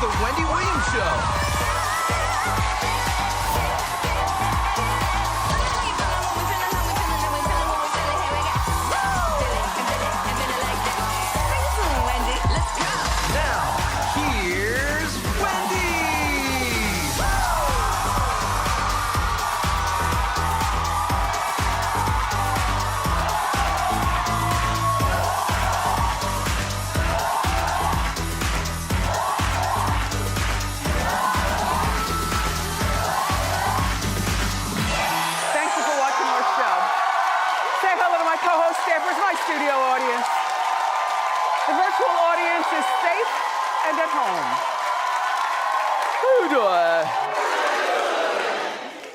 The Wendy Williams Show. Studio audience. The virtual audience is safe and at home.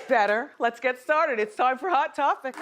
Better. Let's get started. It's time for Hot Topics.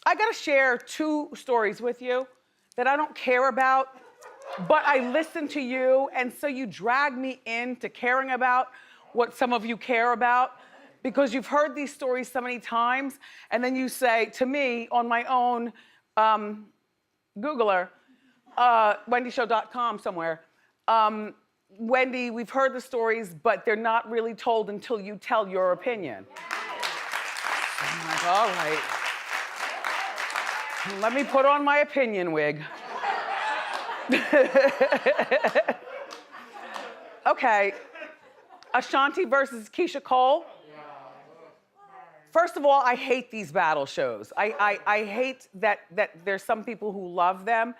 I gotta share two stories with you that I don't care about, but I listen to you, and so you drag me into caring about what some of you care about because you've heard these stories so many times, and then you say to me on my own Googler, wendyshow.com somewhere, Wendy, we've heard the stories, but they're not really told until you tell your opinion. I'm like, all right. Let me put on my opinion wig. Okay, Ashanti versus Keyshia Cole. First of all, I hate these battle shows. I hate that there's some people who love them.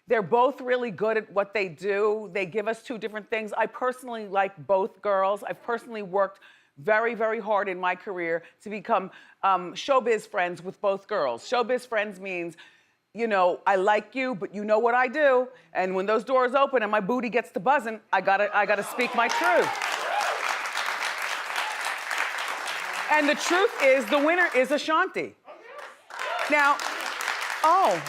They're both really good at what they do. They give us two different things. I personally like both girls. I've personally worked very, very hard in my career to become showbiz friends with both girls. Showbiz friends means, you know, I like you, but you know what I do. And when those doors open and my booty gets to buzzing, I gotta speak my truth. And the truth is, the winner is Ashanti. Now, oh,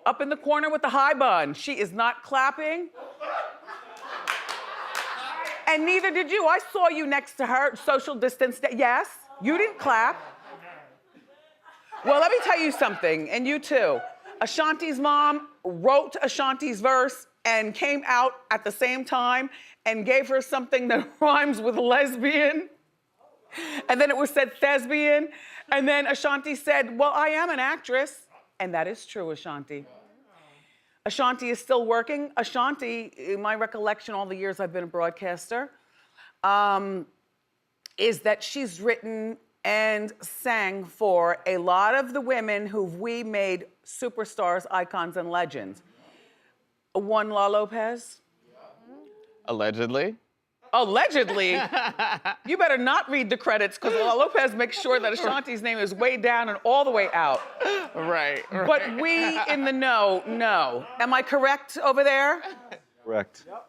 up in the corner with the high bun. She is not clapping. And neither did you. I saw you next to her, social distance. Yes, you didn't clap. Well, let me tell you something, and you too. Ashanti's mom wrote Ashanti's verse and came out at the same time and gave her something that rhymes with lesbian. And then it was said thespian. And then Ashanti said, well, I am an actress. And that is true, Ashanti. Ashanti is still working. Ashanti, in my recollection, all the years I've been a broadcaster, is that she's written and sang for a lot of the women who we made superstars, icons, and legends. One, La Lopez. Allegedly. Allegedly? You better not read the credits because La Lopez makes sure that Ashanti's name is way down and all the way out. Right. But we in the know. Am I correct over there? Correct. Yep.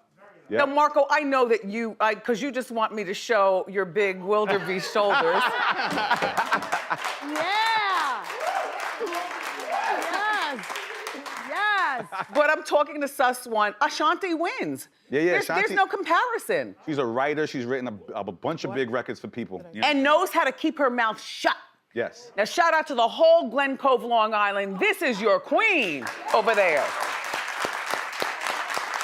Now, Marco, I know that you, because you just want me to show your big wildebeest shoulders. Yeah. Yes. But I'm talking to Sus One. Ashanti wins. Yeah, There's no comparison. She's a writer. She's written a bunch of big records for people. You know? And knows how to keep her mouth shut. Yes. Now, shout out to the whole Glen Cove, Long Island. This is your queen over there.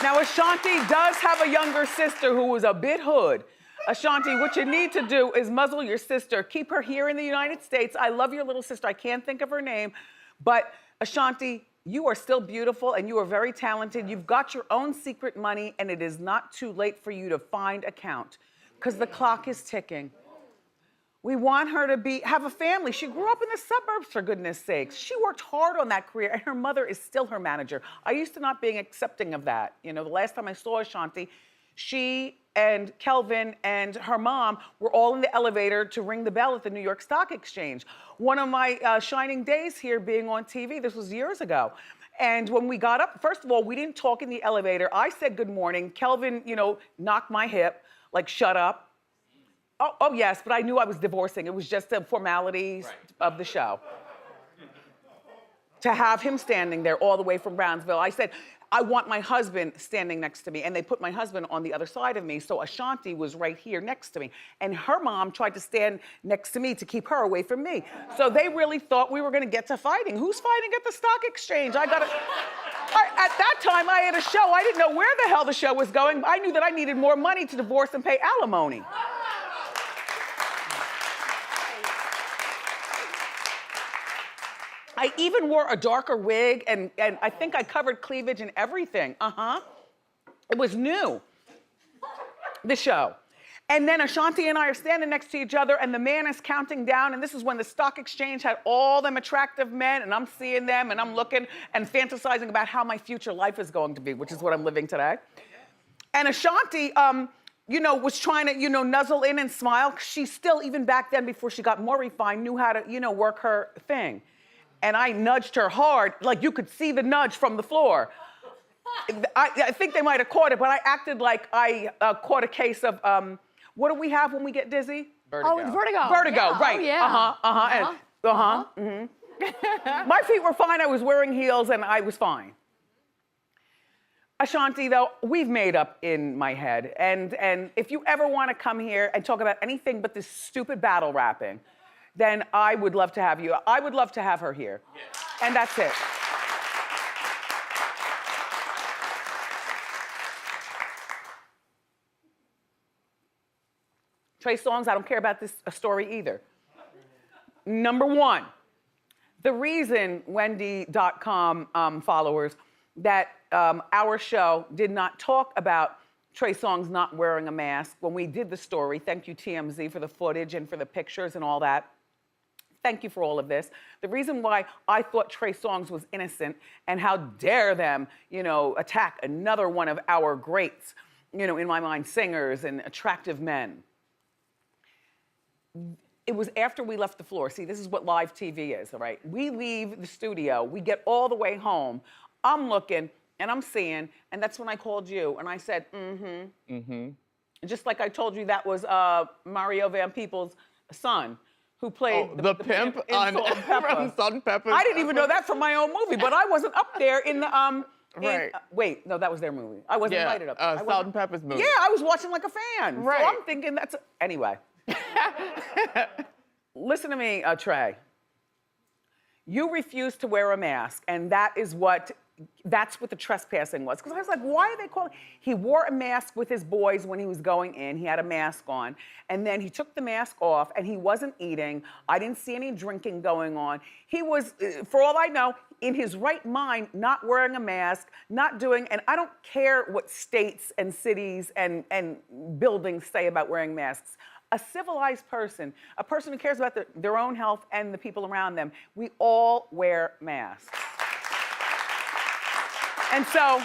Now, Ashanti does have a younger sister who is a bit hood. Ashanti, what you need to do is muzzle your sister. Keep her here in the United States. I love your little sister. I can't think of her name. But Ashanti, you are still beautiful and you are very talented. You've got your own secret money and it is not too late for you to find a count because the clock is ticking. We want her to have a family. She grew up in the suburbs, for goodness sakes. She worked hard on that career and her mother is still her manager. I used to not being accepting of that. You know, the last time I saw Ashanti, she and Kelvin and her mom were all in the elevator to ring the bell at the New York Stock Exchange. One of my shining days here being on TV, this was years ago. And when we got up, first of all, we didn't talk in the elevator. I said good morning. Kelvin, you know, knocked my hip, like shut up. Oh yes, but I knew I was divorcing. It was just a formality of the show. To have him standing there all the way from Brownsville, I said, I want my husband standing next to me. And they put my husband on the other side of me. So Ashanti was right here next to me. And her mom tried to stand next to me to keep her away from me. So they really thought we were gonna get to fighting. Who's fighting at the stock exchange? At that time, I had a show. I didn't know where the hell the show was going. I knew that I needed more money to divorce and pay alimony. I even wore a darker wig, and I think I covered cleavage and everything. It was new, the show. And then Ashanti and I are standing next to each other, and the man is counting down, and this is when the stock exchange had all them attractive men, and I'm seeing them, and I'm looking and fantasizing about how my future life is going to be, which is what I'm living today. And Ashanti, you know, was trying to, you know, nuzzle in and smile. She still, even back then, before she got more refined, knew how to, you know, work her thing. And I nudged her hard, like you could see the nudge from the floor. I think they might have caught it, but I acted like I caught a case of, what do we have when we get dizzy? Vertigo. Oh, vertigo. Vertigo, Yeah. right. Oh, yeah. My feet were fine, I was wearing heels and I was fine. Ashanti, though, we've made up in my head. And if you ever wanna come here and talk about anything but this stupid battle rapping, then I would love to have you. I would love to have her here. Yeah. And that's it. Trey Songz, I don't care about this story either. Number one, the reason Wendy.com followers that our show did not talk about Trey Songz not wearing a mask when we did the story. Thank you, TMZ, for the footage and for the pictures and all that. Thank you for all of this. The reason why I thought Trey Songz was innocent and how dare them, you know, attack another one of our greats, you know, in my mind, singers and attractive men. It was after we left the floor. See, this is what live TV is, all right? We leave the studio, we get all the way home. I'm looking and I'm seeing, and that's when I called you and I said, Just like I told you that was Mario Van Peeper's son, who played the pimp in on Salt and Pepper. from Salt and Pepper. I didn't even know that from my own movie, but I wasn't up there in the Right. wait, no, that was their movie. I wasn't invited up there. Salt and Pepper's movie. Yeah, I was watching like a fan. Right. So I'm thinking that's anyway. Listen to me, Trey. You refused to wear a mask, and that's what the trespassing was. Because I was like, why are they calling? He wore a mask with his boys when he was going in. He had a mask on. And then he took the mask off and he wasn't eating. I didn't see any drinking going on. He was, for all I know, in his right mind, not wearing a mask, not doing, and I don't care what states and cities and buildings say about wearing masks. A civilized person, a person who cares about their own health and the people around them, we all wear masks. And so,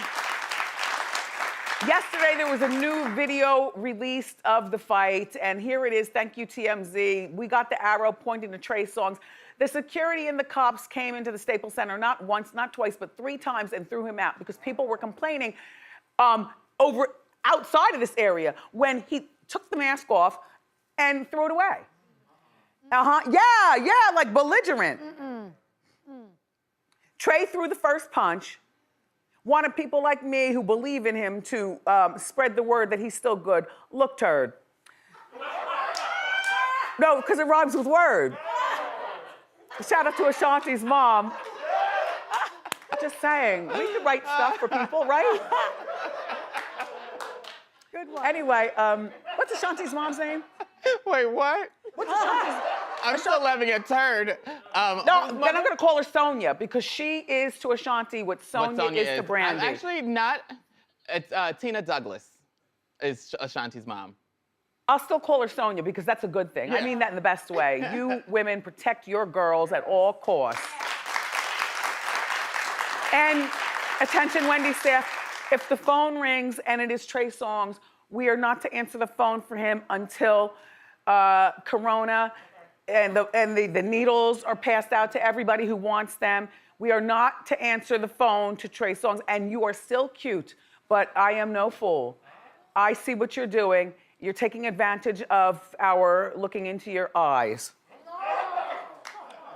yesterday there was a new video released of the fight, and here it is, thank you TMZ. We got the arrow pointing to Trey Songz. The security and the cops came into the Staples Center not once, not twice, but 3 times and threw him out because people were complaining over outside of this area when he took the mask off and threw it away. Yeah, like belligerent. Trey threw the first punch. Wanted people like me who believe in him to spread the word that he's still good. Look, turd. No, because it rhymes with word. Shout out to Ashanti's mom. Just saying, we can write stuff for people, right? Good one. Anyway, what's Ashanti's mom's name? Wait, what? What's Ashanti's? I'm still laughing at turd. No, then I'm gonna call her Sonia because she is to Ashanti what Sonia is to Brandy. I'm actually not. It's Tina Douglas is Ashanti's mom. I'll still call her Sonia because that's a good thing. Yeah. I mean that in the best way. You women protect your girls at all costs. And attention Wendy staff, if the phone rings and it is Trey Songz, We are not to answer the phone for him until Corona and the needles are passed out to everybody who wants them. We are not to answer the phone to Trey Songz, and you are still cute, but I am no fool. I see what you're doing. You're taking advantage of our looking into your eyes.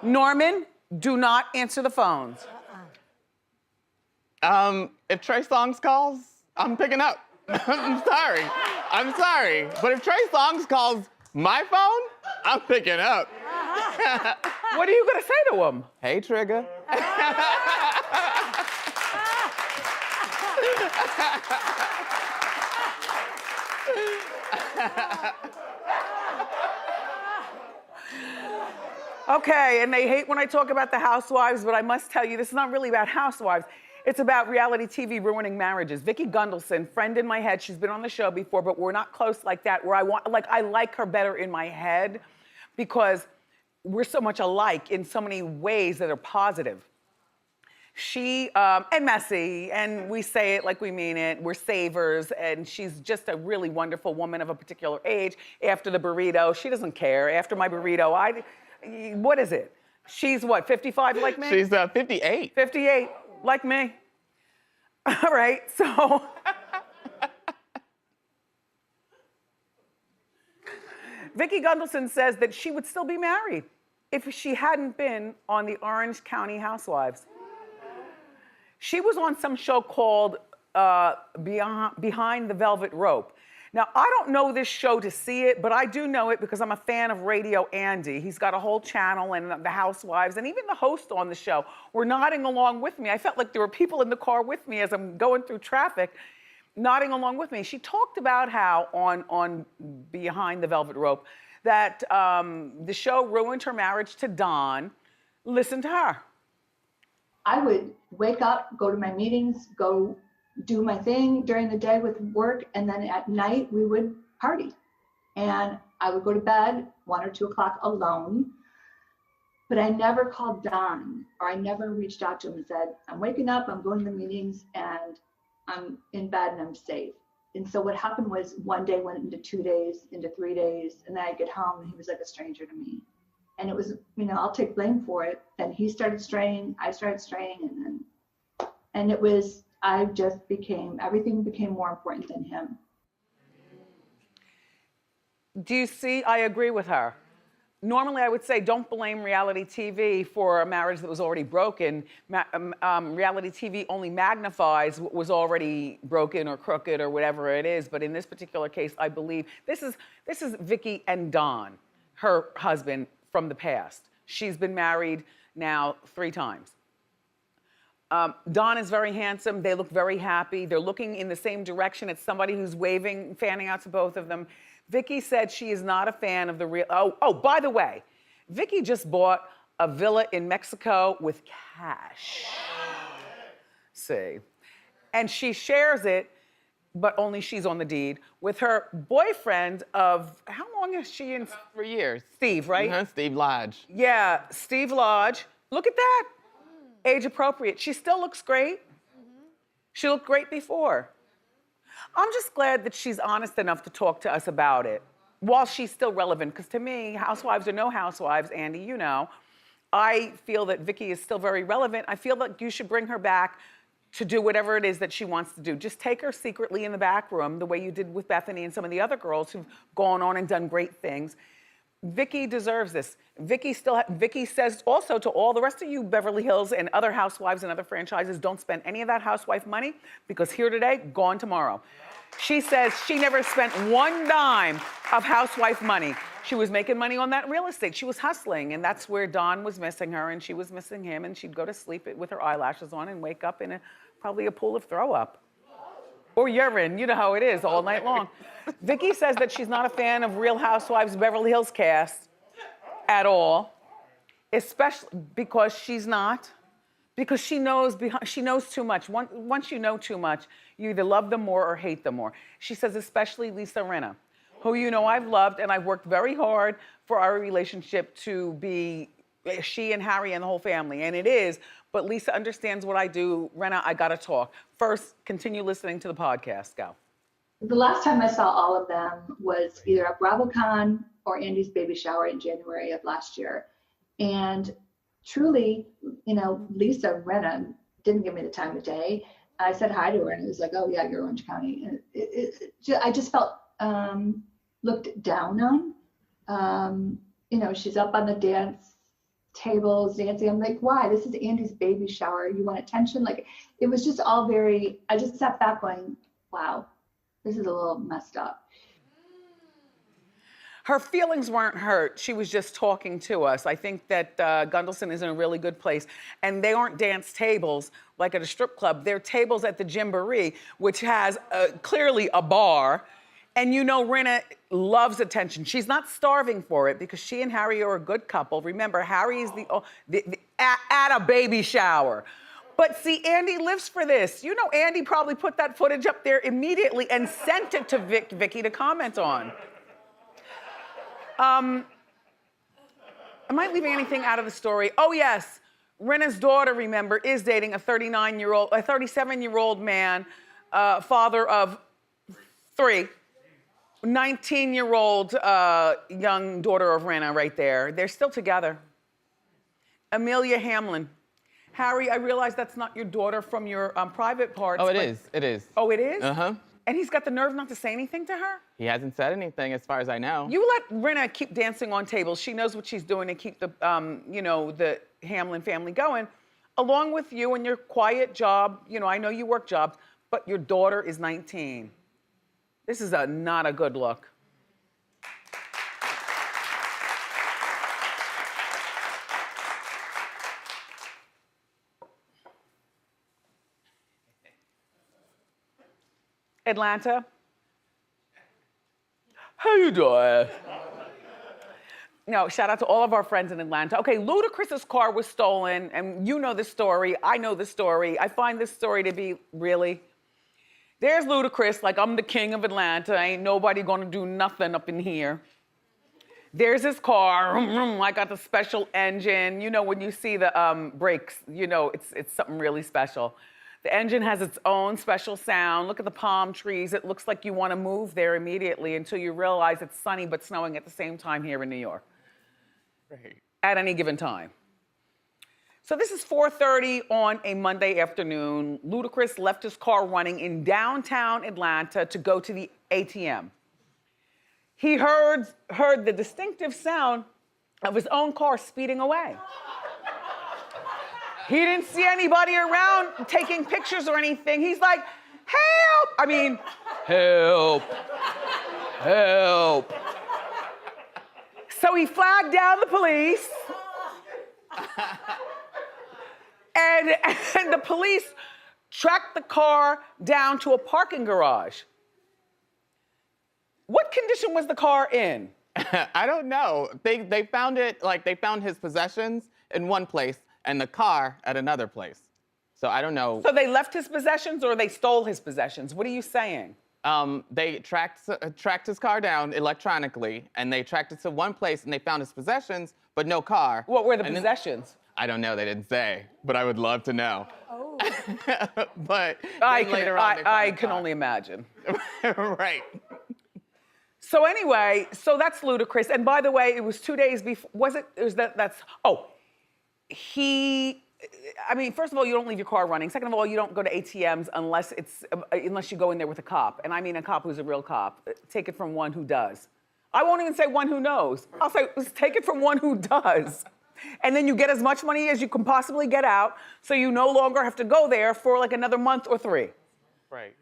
Norman, do not answer the phones. If Trey Songz calls, I'm picking up. I'm sorry. But if Trey Songz calls my phone, I'm picking up. What are you gonna say to him? Hey, Trigger. Okay, and they hate when I talk about the Housewives, but I must tell you, this is not really about Housewives. It's about reality TV ruining marriages. Vicki Gunvalson, friend in my head, she's been on the show before, but we're not close like that, where I like her better in my head because we're so much alike in so many ways that are positive. She, and messy, and we say it like we mean it, we're savers, and she's just a really wonderful woman of a particular age. After the burrito, she doesn't care. After my burrito, what is it? She's what, 55 like me? She's 58. 58, like me. All right, so. Vicki Gunvalson says that she would still be married if she hadn't been on the Orange County Housewives. She was on some show called Behind the Velvet Rope. Now, I don't know this show to see it, but I do know it because I'm a fan of Radio Andy. He's got a whole channel and the Housewives, and even the host on the show were nodding along with me. I felt like there were people in the car with me as I'm going through traffic, nodding along with me. She talked about how on Behind the Velvet Rope that the show ruined her marriage to Don. Listen to her. I would wake up, go to my meetings, go do my thing during the day with work, and then at night we would party. And I would go to bed 1 or 2 o'clock alone, but I never called Don, or I never reached out to him and said, I'm waking up, I'm going to the meetings, and I'm in bed and I'm safe. And so what happened was one day went into 2 days, into 3 days, and then I'd get home and he was like a stranger to me. And it was, I'll take blame for it. Then he started straying, I started straying, and it was, everything became more important than him. Do you see, I agree with her. Normally I would say don't blame reality TV for a marriage that was already broken. Reality TV only magnifies what was already broken or crooked or whatever it is. But in this particular case, I believe, this is Vicki and Don, her husband from the past. She's been married now 3 times. Don is very handsome. They look very happy. They're looking in the same direction. It's somebody who's waving, fanning out to both of them. Vicki said she is not a fan of the real. Oh, by the way, Vicki just bought a villa in Mexico with cash. See. And she shares it, but only she's on the deed, with her boyfriend of, how long is she in? About 3 years. Steve, right? Steve Lodge. Yeah, Steve Lodge. Look at that. Age appropriate. She still looks great. She looked great before. I'm just glad that she's honest enough to talk to us about it while she's still relevant. Because to me, housewives or no housewives, Andy, you know, I feel that Vicki is still very relevant. I feel like you should bring her back to do whatever it is that she wants to do. Just take her secretly in the back room, the way you did with Bethany and some of the other girls who've gone on and done great things. Vicki deserves this. Vicki says also to all the rest of you Beverly Hills and other housewives and other franchises, don't spend any of that housewife money because here today, gone tomorrow. She says she never spent 1 dime of housewife money. She was making money on that real estate. She was hustling, and that's where Don was missing her and she was missing him, and she'd go to sleep with her eyelashes on and wake up in probably a pool of throw up. Or urine, you know how it is, all night long. Vicki says that she's not a fan of Real Housewives Beverly Hills cast at all, especially because she's not, because she knows too much. Once you know too much, you either love them more or hate them more. She says especially Lisa Rinna, who I've loved, and I've worked very hard for our relationship to be she and Harry and the whole family, and it is, but Lisa understands what I do. Rinna, I gotta talk. First, continue listening to the podcast. Go. The last time I saw all of them was either at BravoCon or Andy's baby shower in January of last year. And truly, you know, Lisa Rinna didn't give me the time of day. I said hi to her and it was like, oh yeah, you're Orange County. And I just felt looked down on. You know, she's up on the dance tables dancing. I'm like, why? This is Andy's baby shower. You want attention? Like, it was just all very, I just sat back going, wow, this is a little messed up. Her feelings weren't hurt. She was just talking to us. I think that Gundelson is in a really good place. And they aren't dance tables like at a strip club. They're tables at the Gymboree, which has clearly a bar. And you know, Rinna loves attention. She's not starving for it because she and Harry are a good couple. Remember, Harry is at a baby shower. But see, Andy lives for this. You know, Andy probably put that footage up there immediately and sent it to Vicky to comment on. Am I leaving anything out of the story? Oh yes, Rinna's daughter, remember, is dating a 37-year-old man, father of 3. 19-year-old young daughter of Rinna right there. They're still together. Amelia Hamlin. Harry, I realize that's not your daughter from your private parts. Oh, it is. It is. Oh, it is? Uh-huh. And he's got the nerve not to say anything to her? He hasn't said anything as far as I know. You let Rinna keep dancing on tables. She knows what she's doing to keep the, you know, the Hamlin family going, along with you and your quiet job. You know, I know you work jobs, but your daughter is 19. This is not a good look. Atlanta. How you doing? No, shout out to all of our friends in Atlanta. Okay, Ludacris's car was stolen, and you know the story. I know the story. I find this story to be really. There's Ludacris, like, I'm the king of Atlanta. Ain't nobody gonna do nothing up in here. There's his car. I got the special engine. You know, when you see the brakes, you know it's something really special. The engine has its own special sound. Look at the palm trees. It looks like you want to move there immediately until you realize it's sunny but snowing at the same time here in New York. Right. At any given time. So this is 4:30 on a Monday afternoon. Ludacris left his car running in downtown Atlanta to go to the ATM. He heard the distinctive sound of his own car speeding away. He didn't see anybody around taking pictures or anything. He's like, help! I mean, help, help. So he flagged down the police. And the police tracked the car down to a parking garage. What condition was the car in? I don't know. They found it, like, they found his possessions in one place and the car at another place. So I don't know. So they left his possessions or they stole his possessions? What are you saying? They tracked his car down electronically, and they tracked it to one place, and they found his possessions, but no car. What were the possessions? I don't know. They didn't say, but I would love to know. Oh. But I can only imagine. Right. So anyway, so that's Ludacris. And by the way, it was 2 days before. I mean, first of all, you don't leave your car running. Second of all, you don't go to ATMs unless you go in there with a cop. And I mean a cop who's a real cop. Take it from one who does. I won't even say one who knows. I'll say, take it from one who does. And then you get as much money as you can possibly get out, so you no longer have to go there for like another month or 3. Right.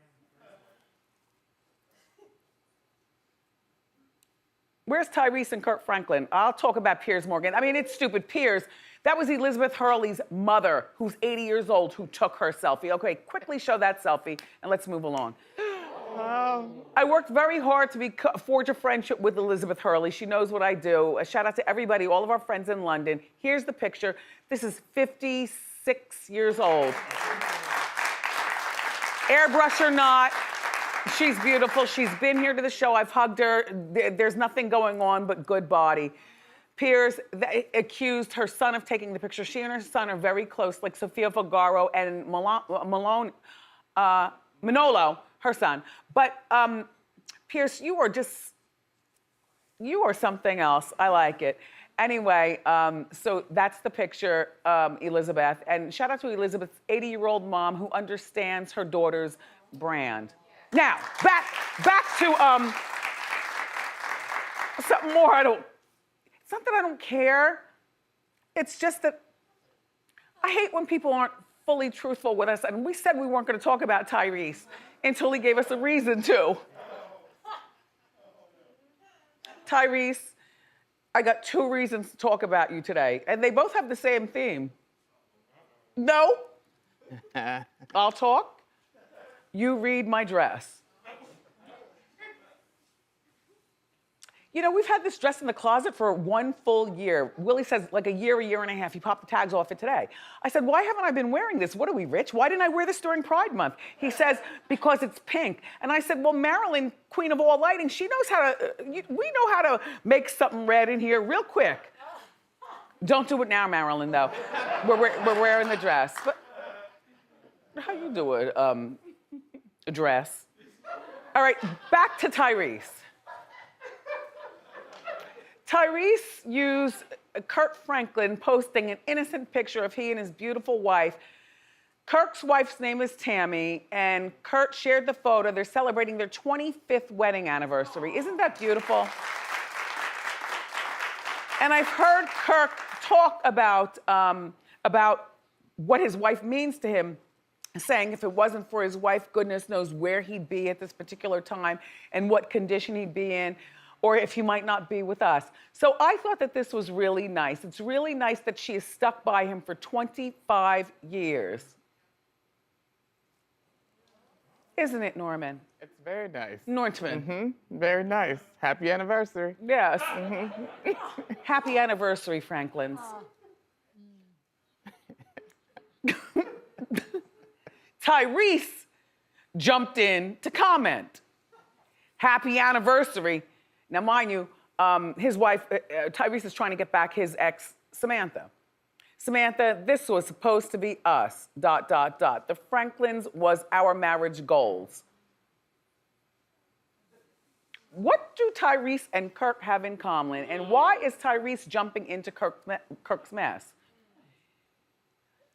Where's Tyrese and Kirk Franklin? I'll talk about Piers Morgan. I mean, it's stupid. Piers, that was Elizabeth Hurley's mother, who's 80 years old, who took her selfie. Okay, quickly show that selfie, and let's move along. I worked very hard to forge a friendship with Elizabeth Hurley. She knows what I do. A shout out to everybody, all of our friends in London. Here's the picture. This is 56 years old. Airbrush or not, she's beautiful. She's been here to the show. I've hugged her. There's nothing going on but good body. Piers accused her son of taking the picture. She and her son are very close, like Sofia Vergara and Manolo, her son. But Pierce, you are something else. I like it. Anyway, so that's the picture, Elizabeth. And shout out to Elizabeth's 80-year-old mom who understands her daughter's brand. Now, back to something more. It's not that I don't care. It's just that I hate when people aren't fully truthful with us. And we said we weren't going to talk about Tyrese until he gave us a reason to. Tyrese, I got 2 reasons to talk about you today, and they both have the same theme. No, I'll talk. You read my dress. You know, we've had this dress in the closet for 1 full year. Willie says like a year and a half. He popped the tags off it today. I said, why haven't I been wearing this? What are we, rich? Why didn't I wear this during Pride Month? He says, because it's pink. And I said, well, Marilyn, queen of all lighting, she knows how to, we know how to make something red in here real quick. Don't do it now, Marilyn, though. We're wearing the dress. But how you do it, a dress? All right, back to Tyrese. Tyrese used Kirk Franklin posting an innocent picture of he and his beautiful wife. Kirk's wife's name is Tammy, and Kirk shared the photo. They're celebrating their 25th wedding anniversary. Isn't that beautiful? And I've heard Kirk talk about what his wife means to him, saying if it wasn't for his wife, goodness knows where he'd be at this particular time and what condition he'd be in, or if he might not be with us. So I thought that this was really nice. It's really nice that she has stuck by him for 25 years. Isn't it, Norman? It's very nice. Norman. Very nice. Happy anniversary. Yes. Happy anniversary, Franklins. Tyrese jumped in to comment. Happy anniversary. Now, mind you, his wife, Tyrese, is trying to get back his ex, Samantha. Samantha, this was supposed to be us, ... The Franklins was our marriage goals. What do Tyrese and Kirk have in common? And why is Tyrese jumping into Kirk's mess?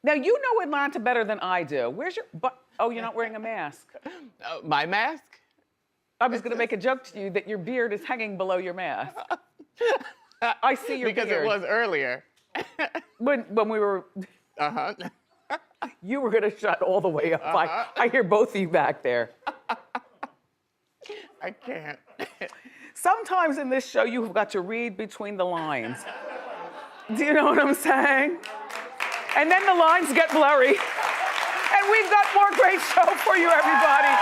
Now, you know Atlanta better than I do. Where's your, oh, you're not wearing a mask. My mask? I was gonna make a joke to you that your beard is hanging below your mask. I see your because beard. it was earlier. When we were, you were gonna shut all the way up. I hear both of you back there. I can't. Sometimes in this show, you've got to read between the lines. Do you know what I'm saying? And then the lines get blurry. And we've got more great show for you, everybody.